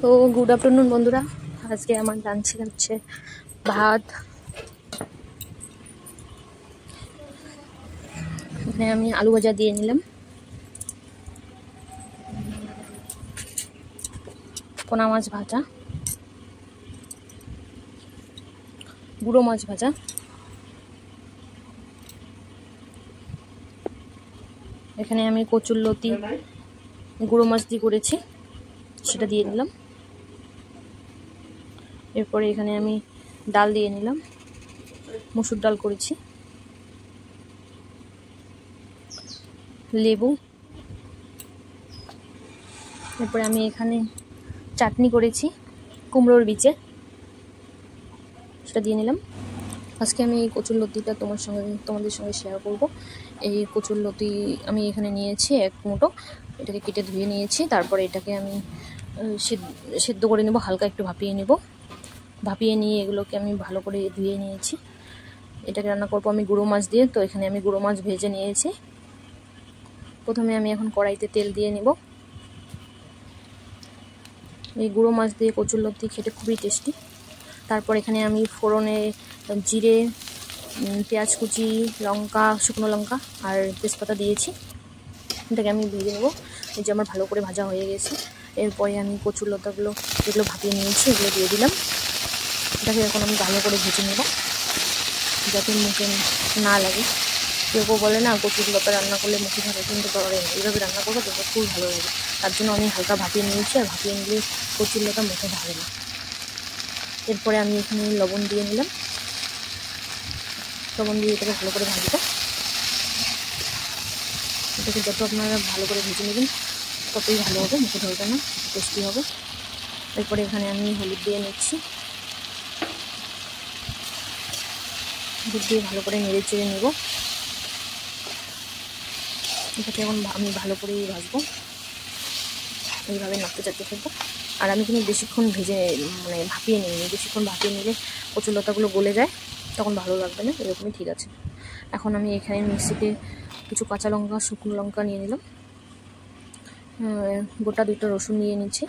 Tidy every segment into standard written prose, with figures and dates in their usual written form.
তো good afternoon বন্ধুরা, আজকে আমার লাঞ্চে হচ্ছে ভাত। এখানে আমি আলু ভাজা দিয়ে নিলাম, পোনা মাছ ভাজা, গুঁড়ো মাছ ভাজা, এখানে আমি কচুরলতি গুঁড়ো মাছ দিয়ে করেছি, সেটা দিয়ে নিলাম। এরপরে এখানে আমি ডাল দিয়ে নিলাম, মসুর ডাল করেছি, লেবু। এরপরে আমি এখানে চাটনি করেছি কুমড়োর বিচে, সেটা দিয়ে নিলাম। আজকে আমি এই কচুরলতিটা তোমাদের সঙ্গে শেয়ার করব। এই কচুরলতি আমি এখানে নিয়েছি 1 মুঠো, এটাকে কেটে ধুয়ে নিয়েছি। তারপরে এটাকে আমি সেদ্ধ করে নেব, হালকা একটু ভাপিয়ে নিয়ে এগুলোকে আমি ভালো করে ধুয়ে নিয়েছি। এটাকে রান্না করবো আমি গুঁড়ো মাছ দিয়ে। তো এখানে আমি গুঁড়ো মাছ ভেজে নিয়েছি। প্রথমে আমি এখন কড়াইতে তেল দিয়ে নেব। এই গুঁড়ো মাছ দিয়ে কচুরলতি খেতে খুবই টেস্টি। তারপর এখানে আমি ফোড়নে জিরে, পেঁয়াজ কুচি, লঙ্কা, শুকনো লঙ্কা আর তেজপাতা দিয়েছি। এটাকে আমি ভেজে নেব। এই যে আমার ভালো করে ভাজা হয়ে গেছে। এরপরে আমি কচুরলতাগুলো যেগুলো ভাপিয়ে নিয়েছি এগুলো দিয়ে দিলাম। এটাকে এখন আমি ভালো করে ভেজে নেব যাতে মুখে না লাগে। কেউ বলে না কচুরলতা রান্না করলে মুখে ধরে, কিন্তু ধরে না। এইভাবে রান্না করবো দেখবো খুব ভালো লাগে। তার জন্য আমি হালকা ভাপিয়ে নিয়েছি, আর ভাপিয়ে নিলে কচুরলতা মুখে ধরে না। এরপরে আমি এখানে লবণ দিয়ে নিলাম, লবণ দিয়ে এটাকে ভালো করে ভাজবো। এটাকে যত আপনারা ভালো করে ভেজে নেবেন ততই ভালো হবে, মুখে ধরবে না, টেস্টি হবে। এরপরে এখানে আমি হলুদ দিয়ে নিচ্ছি, হলুদ দিয়ে ভালো করে নেড়ে চেড়ে নেব। এটাকে এখন আমি ভালো করেই ভাজবো, এইভাবে নাড়তে চাড়তে থাকবো। আর আমি কিন্তু বেশিক্ষণ ভাপিয়ে নিইনি। বেশিক্ষণ ভাপিয়ে নিলে কচুরলতাগুলো গলে যায়, তখন ভালো লাগবে না। এরকমই ঠিক আছে। এখন আমি এখানে মিক্সিতে কিছু কাঁচা লঙ্কা, শুকনো লঙ্কা নিয়ে নিলাম, গোটা 2টা রসুন নিয়ে নিচ্ছি,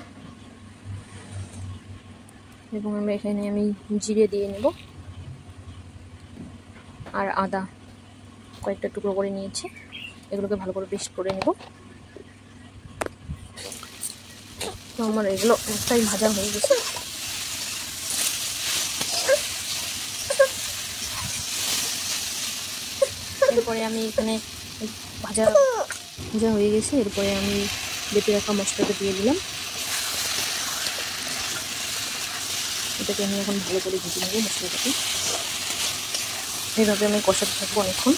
এবং এখানে আমি জিরে দিয়ে নেব, আর আদা কয়েকটা টুকরো করে নিয়েছি। এগুলোকে ভালো করে পেস্ট করে নেব। তো আমার এগুলো একটাই ভাজা হয়ে গেছে। এরপরে আমি এখানে ভাজা হয়ে গেছে। এরপরে আমি বেটে রাখা মশলাটা দিয়ে দিলাম। এটাকে আমি এখন ভালো করে ভেজে নেব মশলাটাকে। এইভাবে আমি কষাতে থাকবো অনেকক্ষণ।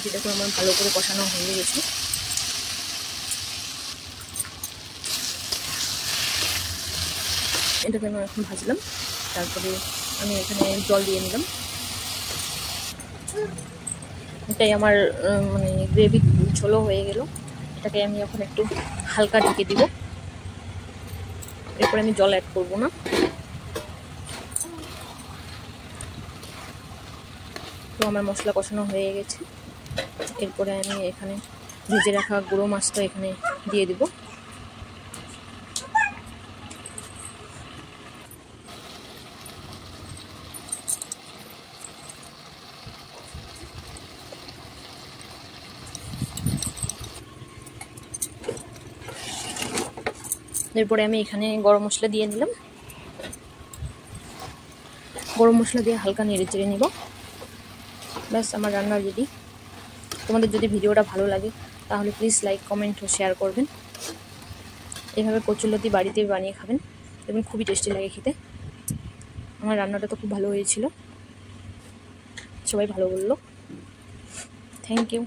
যেটাকে আমার ভালো করে কষানো হয়ে গেছে। এটাকে আমি এখন ভাজলাম। তারপরে আমি এখানে জল দিয়ে নিলাম। এটাই আমার গ্রেভি ঝোলও হয়ে গেল। এটাকে আমি এখন একটু হালকা ঢেকে দিব। এরপরে আমি জল অ্যাড করব না। তো আমার মশলা কষানো হয়ে গেছে। এরপরে আমি এখানে ভেজে রাখা গুঁড়ো মাছটা এখানে দিয়ে দিব। এরপরে আমি এখানে গরম মশলা দিয়ে নিলাম। গরম মশলা দিয়ে হালকা নেড়ে চেড়ে নিব। ব্যাস, আমার রান্না রেডি। তোমাদের যদি ভিডিওটা ভালো লাগে তাহলে প্লিজ লাইক, কমেন্ট ও শেয়ার করবেন। এইভাবে কচুরলতি বাড়িতে বানিয়ে খাবেন, এবং খুবই টেস্টি লাগে খেতে। আমার রান্নাটা তো খুব ভালো হয়েছিল, সবাই ভালো বললো। Thank you.